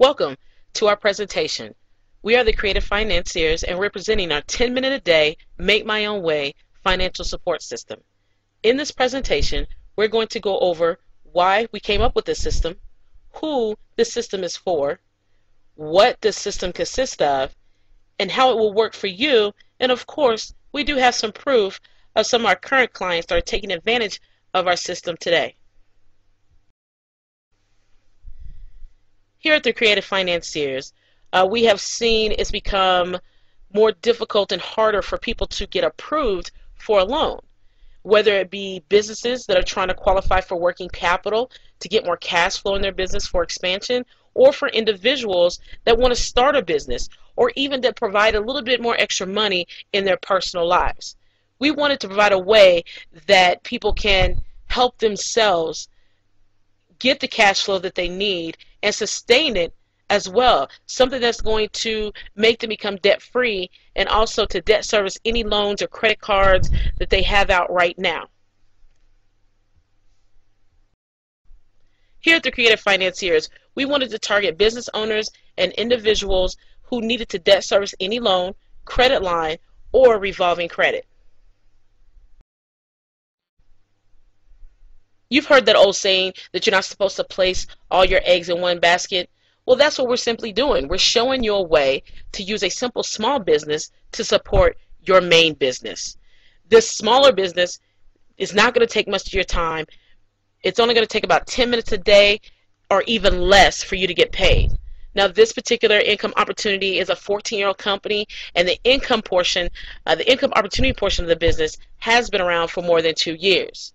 Welcome to our presentation. We are the Creative Financiers and we're presenting our 10-minute a day, make my own way financial support system. In this presentation, we're going to go over why we came up with this system, who this system is for, what this system consists of, and how it will work for you. And of course, we do have some proof of some of our current clients that are taking advantage of our system today. Here at the Creative Financiers, we have seen it's become more difficult and harder for people to get approved for a loan, whether it be businesses that are trying to qualify for working capital to get more cash flow in their business for expansion, or for individuals that want to start a business, or even to provide a little bit more extra money in their personal lives. We wanted to provide a way that people can help themselves get the cash flow that they need and sustain it as well, something that's going to make them become debt-free and also to debt service any loans or credit cards that they have out right now. Here at the Creative Financiers, we wanted to target business owners and individuals who needed to debt service any loan, credit line, or revolving credit. You've heard that old saying that you're not supposed to place all your eggs in one basket. Well, that's what we're simply doing. We're showing you a way to use a simple small business to support your main business. This smaller business is not going to take much of your time. It's only going to take about 10 minutes a day or even less for you to get paid. Now, this particular income opportunity is a 14-year-old company, and the income opportunity portion of the business has been around for more than 2 years.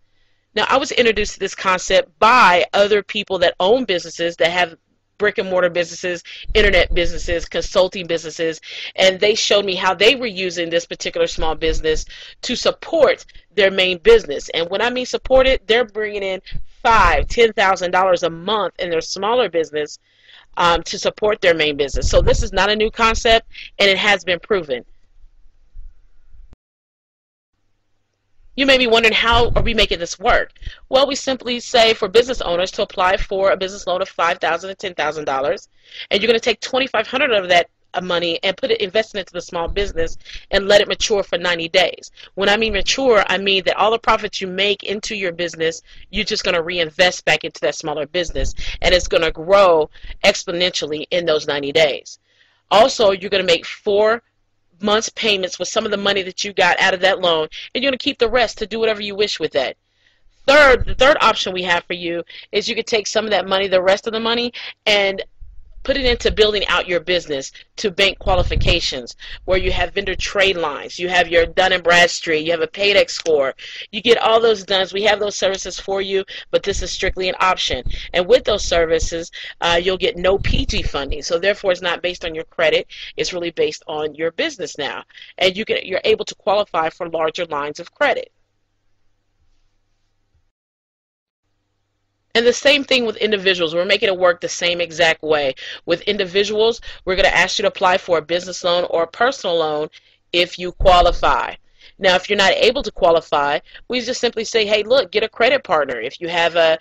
Now, I was introduced to this concept by other people that own businesses, that have brick and mortar businesses, internet businesses, consulting businesses, and they showed me how they were using this particular small business to support their main business. And when I mean support it, they're bringing in $5,000, $10,000 a month in their smaller business to support their main business. So this is not a new concept, and it has been proven. You may be wondering, how are we making this work? Well, we simply say for business owners to apply for a business loan of $5,000 to $10,000, and you're going to take $2,500 of that money and invest it into the small business and let it mature for 90 days. When I mean mature, I mean that all the profits you make into your business, you're just going to reinvest back into that smaller business, and it's going to grow exponentially in those 90 days. Also, you're going to make 4 months payments with some of the money that you got out of that loan, and you're going to keep the rest to do whatever you wish with that. The third option we have for you is you could take some of that money, the rest of the money, and put it into building out your business to bank qualifications, where you have vendor trade lines, you have your Dun & Bradstreet, you have a Paydex score. You get all those done. We have those services for you, but this is strictly an option. And with those services, you'll get no PG funding. So therefore, it's not based on your credit. It's really based on your business now. And you're able to qualify for larger lines of credit. And the same thing with individuals. We're making it work the same exact way. With individuals, we're going to ask you to apply for a business loan or a personal loan if you qualify. Now, if you're not able to qualify, we just simply say, hey, look, get a credit partner. If you have a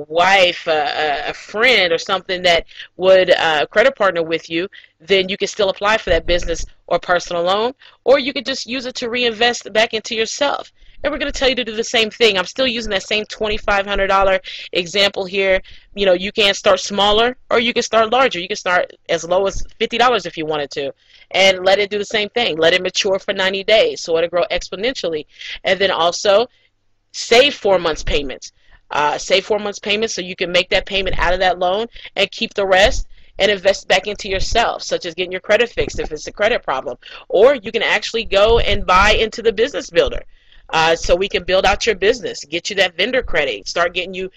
wife, a friend, or something that would credit partner with you, then you can still apply for that business or personal loan, or you could just use it to reinvest back into yourself. And we're going to tell you to do the same thing. I'm still using that same $2,500 example here. You know, you can start smaller or you can start larger. You can start as low as $50 if you wanted to, and let it do the same thing. Let it mature for 90 days so it'll grow exponentially. And then also save 4 months payments. Save 4 months payments so you can make that payment out of that loan and keep the rest and invest back into yourself, such as getting your credit fixed if it's a credit problem. Or you can actually go and buy into the business builder. So we can build out your business, get you that vendor credit, start getting you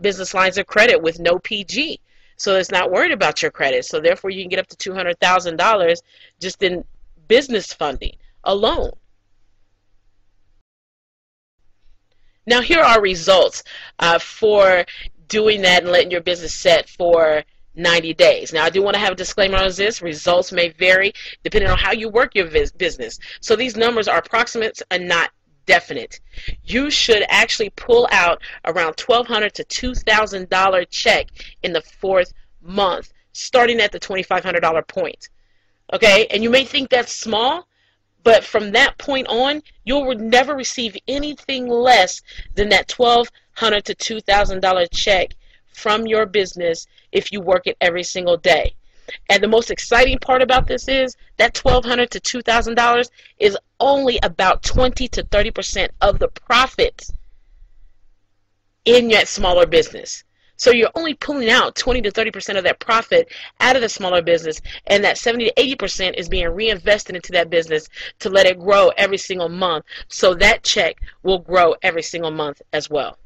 business lines of credit with no PG, so it's not worried about your credit. So therefore, you can get up to $200,000 just in business funding alone. Now, here are results for doing that and letting your business set for 90 days. Now, I do want to have a disclaimer on this. Results may vary depending on how you work your business. So these numbers are approximate and not definite. You should actually pull out around $1,200 to $2,000 check in the 4th month starting at the $2,500 point. Okay, and you may think that's small, but from that point on, you'll never receive anything less than that $1,200 to $2,000 check from your business if you work it every single day. And the most exciting part about this is that $1,200 to $2,000 is only about 20 to 30% of the profits in that smaller business. So you're only pulling out 20 to 30% of that profit out of the smaller business, and that 70 to 80% is being reinvested into that business to let it grow every single month, so that check will grow every single month as well.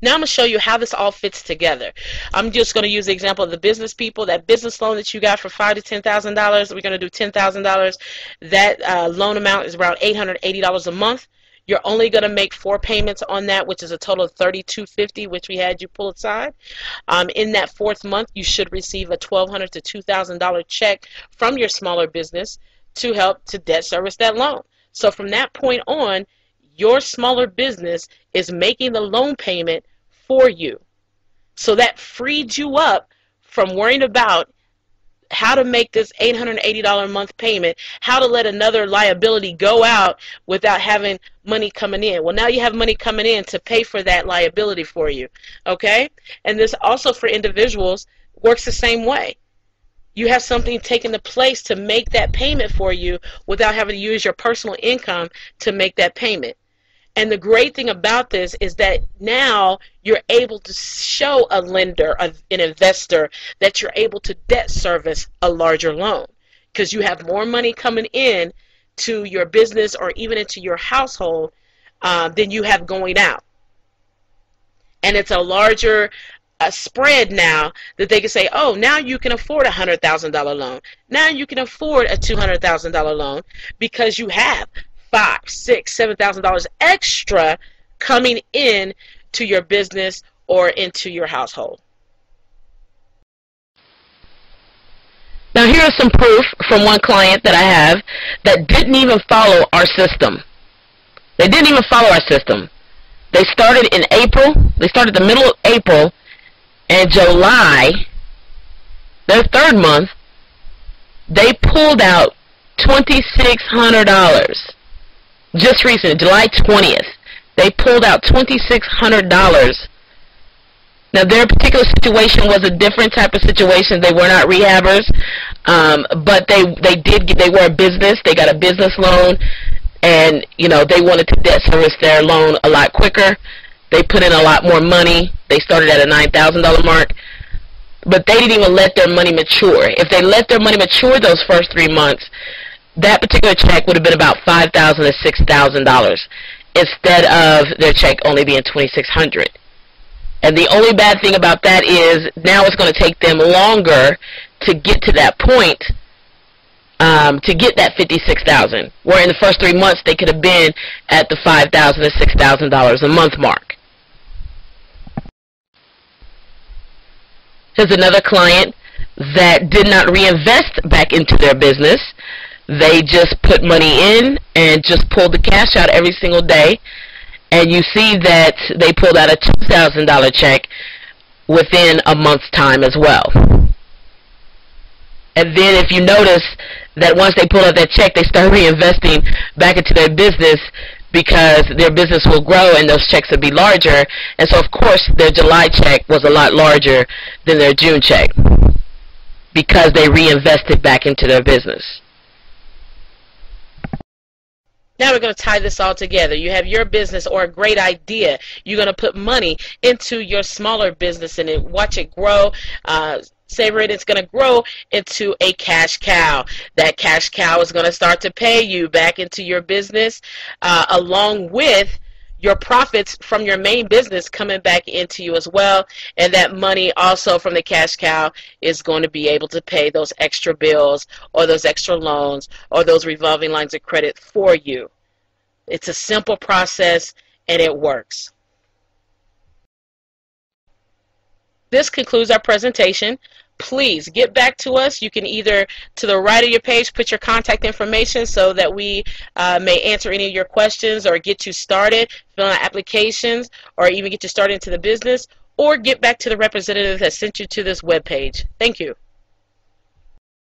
Now I'm going to show you how this all fits together. I'm just going to use the example of the business people. That business loan that you got for $5,000 to $10,000, we're going to do $10,000. That loan amount is around $880 a month. You're only going to make 4 payments on that, which is a total of $3,250, which we had you pull aside. In that 4th month, you should receive a $1,200 to $2,000 check from your smaller business to help to debt service that loan. So from that point on, your smaller business is making the loan payment for you. So that freed you up from worrying about how to make this $880 a month payment, how to let another liability go out without having money coming in. Well, now you have money coming in to pay for that liability for you. Okay? And this also for individuals works the same way. You have something taking the place to make that payment for you without having to use your personal income to make that payment. And the great thing about this is that now you're able to show a lender, an investor, that you're able to debt service a larger loan because you have more money coming in to your business or even into your household than you have going out. And it's a larger spread now that they can say, oh, now you can afford a $100,000 loan. Now you can afford a $200,000 loan because you have $5,000, $6,000, $7,000 extra coming in to your business or into your household. Now here is some proof from one client that I have that didn't even follow our system. They didn't even follow our system. They started in April. They started the middle of April, and July, their 3rd month, they pulled out $2,600. Just recently, July 20th, they pulled out $2,600. Now, their particular situation was a different type of situation. They were not rehabbers, but they were a business. They got a business loan, and they wanted to debt service their loan a lot quicker. They put in a lot more money. They started at a $9,000 mark, but they didn't even let their money mature. If they let their money mature those first 3 months, that particular check would have been about $5,000 to $6,000 instead of their check only being $2,600. And the only bad thing about that is now it's going to take them longer to get to that point, to get that $56,000. Where in the first 3 months they could have been at the $5,000 to $6,000 a month mark. Here's another client that did not reinvest back into their business. They just put money in and just pulled the cash out every single day. And you see that they pulled out a $2,000 check within a month's time as well. And then if you notice that once they pull out that check, they start reinvesting back into their business because their business will grow and those checks will be larger. And so, of course, their July check was a lot larger than their June check because they reinvested back into their business. Now we're going to tie this all together. You have your business or a great idea. You're going to put money into your smaller business and watch it grow. Savor it. It's going to grow into a cash cow. That cash cow is going to start to pay you back into your business along with your profits from your main business coming back into you as well. And that money also from the cash cow is going to be able to pay those extra bills or those extra loans or those revolving lines of credit for you. It's a simple process and it works. This concludes our presentation. Please get back to us. You can either to the right of your page put your contact information so that we may answer any of your questions or get you started, fill out applications, or even get you started into the business. or get back to the representative that sent you to this web page. Thank you.